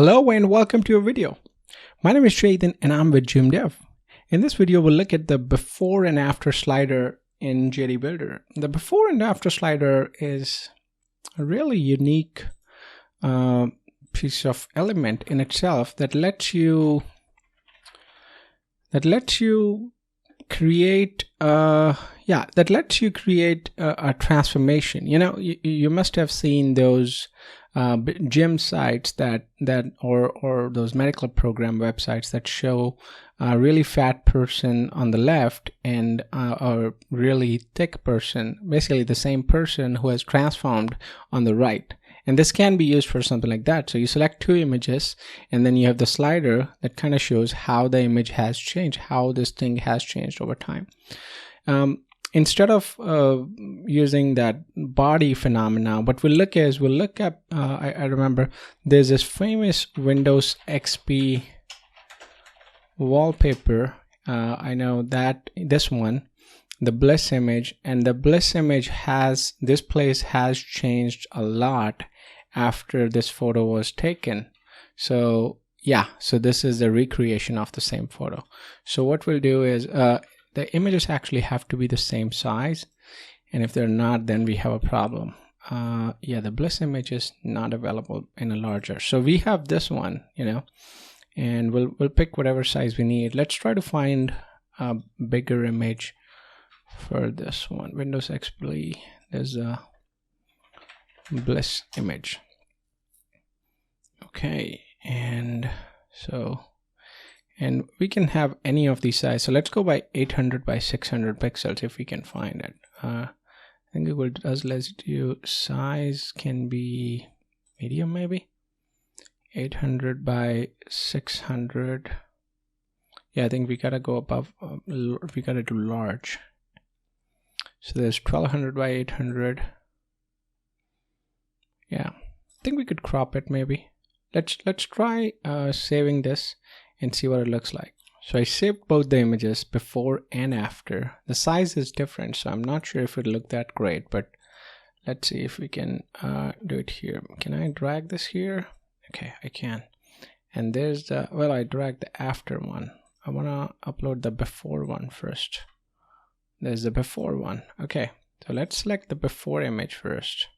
Hello and welcome to a video. My name is Chetan and I'm with GymDev. In this video, we'll look at the before and after slider in JD Builder. The before and after slider is a really unique piece of element in itself that lets you create a transformation. You know, you must have seen those gym sites or those medical program websites that show a really fat person on the left and a really thick person, basically the same person who has transformed on the right. And this can be used for something like that. So you select two images and then you have the slider that kind of shows how the image has changed, how this thing has changed over time. Instead of using that body phenomena, what we'll look at, I remember there's this famous Windows XP wallpaper. I know that this one, the Bliss image, and the Bliss image this place has changed a lot after this photo was taken. So yeah, so this is the recreation of the same photo. So what we'll do is the images actually have to be the same size, and if they're not, then we have a problem. Yeah, the Bliss image is not available in a larger, so we have this one, you know, and we'll pick whatever size we need. Let's try to find a bigger image for this one. Windows XP, there's a Bliss image. Okay, and we can have any of these size. So let's go by 800 by 600 pixels if we can find it. I think Google does let you size can be medium, maybe 800 by 600. Yeah, I think we gotta go above. We gotta do large. So there's 1200 by 800. Yeah, I think we could crop it maybe. Let's try saving this and see what it looks like. So I saved both the images before and after. The size is different, so I'm not sure if it'll look that great, but let's see if we can do it here. Can I drag this here? Okay, I can. And there's the, well, I dragged the after one. I wanna upload the before one first. There's the before one. Okay, so let's select the before image first.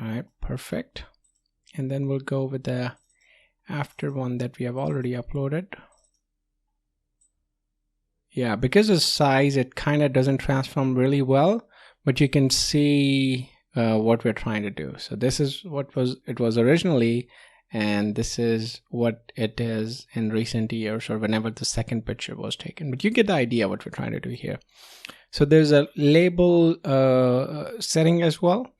All right, perfect. And then we'll go with the after one that we have already uploaded. Yeah, because of size, it kind of doesn't transform really well, but you can see what we're trying to do. So this is what it was originally, and this is what it is in recent years or whenever the second picture was taken. But you get the idea what we're trying to do here. So there's a label setting as well.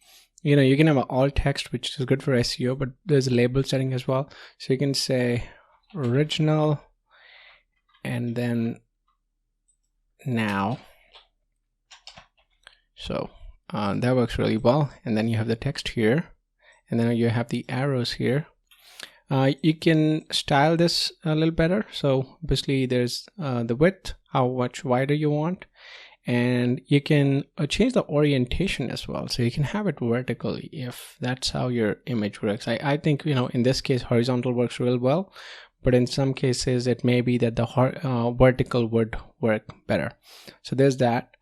You know, you can have an alt text, which is good for SEO, but there's a label setting as well. So you can say original and then now. So that works really well. And then you have the text here, and then you have the arrows here. You can style this a little better. So basically there's the width, how much wider you want. And you can change the orientation as well. So you can have it vertically if that's how your image works. I think, you know, in this case, horizontal works real well, but in some cases it may be that the vertical would work better. So there's that.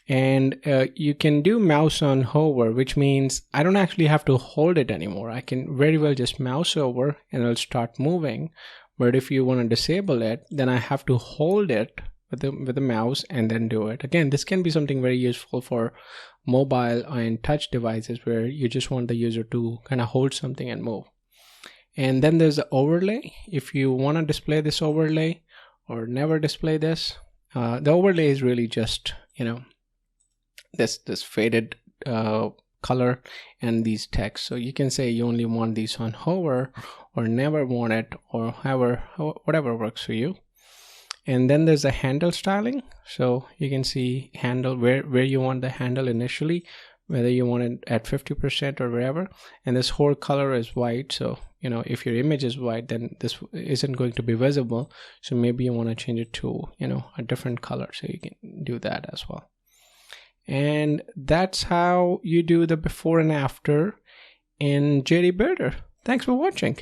And you can do mouse on hover, which means I don't actually have to hold it anymore. I can very well just mouse over and it'll start moving. But if you want to disable it, then I have to hold it with the mouse and then do it. Again, this can be something very useful for mobile and touch devices where you just want the user to kind of hold something and move. And then there's the overlay. If you want to display this overlay or never display this, the overlay is really just, you know, this faded color and these text. So you can say you only want these on hover or never want it, or whatever works for you. And then there's a handle styling. So you can see handle where you want the handle initially, whether you want it at 50% or wherever. And this whole color is white. So, you know, if your image is white, then this isn't going to be visible. So maybe you want to change it to, you know, a different color. So you can do that as well. And that's how you do the before and after in JD Builder. Thanks for watching.